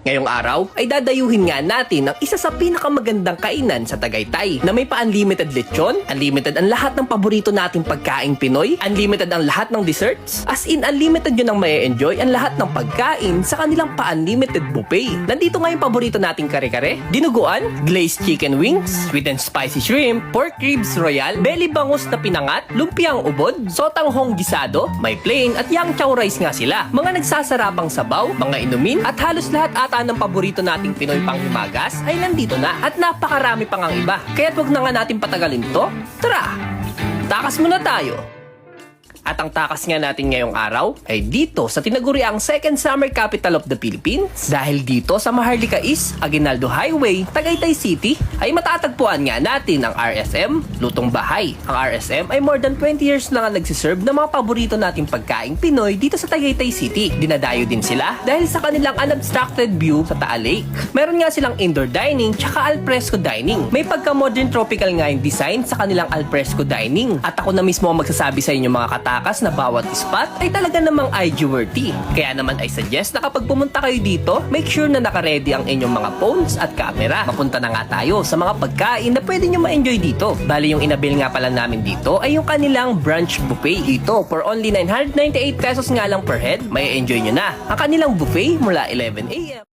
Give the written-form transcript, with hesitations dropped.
Ngayong araw ay dadayuhin nga natin ang isa sa pinakamagandang kainan sa Tagaytay na may pa-unlimited lechon, unlimited ang lahat ng paborito nating pagkaing Pinoy, unlimited ang lahat ng desserts, as in unlimited yun ang ma-enjoy ang lahat ng pagkain sa kanilang pa-unlimited buffet. Nandito nga yung paborito nating kare-kare, dinuguan, glazed chicken wings, sweet and spicy shrimp, pork ribs royal, belly bangus na pinangat, lumpiang ubod, sotanghong gisado, may plain at yang chow rice nga sila. Mga nagsasarapang sabaw, mga inumin at halos lahat ata ng paborito nating Pinoy panghimagas ay nandito na at napakarami pang ang iba. Kaya't wag na nga natin patagalin to. Tara! Takas muna tayo! At ang takas nga natin ngayong araw ay dito sa tinaguriang second summer capital of the Philippines. Dahil dito sa Maharlika East, Aguinaldo Highway, Tagaytay City, ay matatagpuan nga natin ang RSM, Lutong Bahay. Ang RSM ay more than 20 years na nga nagsiserve ng mga paborito nating pagkaing Pinoy dito sa Tagaytay City. Dinadayo din sila dahil sa kanilang unobstructed view sa Taal Lake. Meron nga silang indoor dining tsaka alfresco dining. May pagka-modern tropical nga yung design sa kanilang alfresco dining. At ako na mismo ang magsasabi sa inyo mga katakas na bawat spot ay talaga namang IG-worthy. Kaya naman ay suggest na kapag pumunta kayo dito, make sure na naka-ready ang inyong mga phones at camera. Mapunta na nga tayo sa mga pagkain na pwede nyo ma-enjoy dito. Bali yung inabil nga pala namin dito ay yung kanilang brunch buffet. Ito, for only 998 pesos nga lang per head, may enjoy nyo na ang kanilang buffet mula 11 AM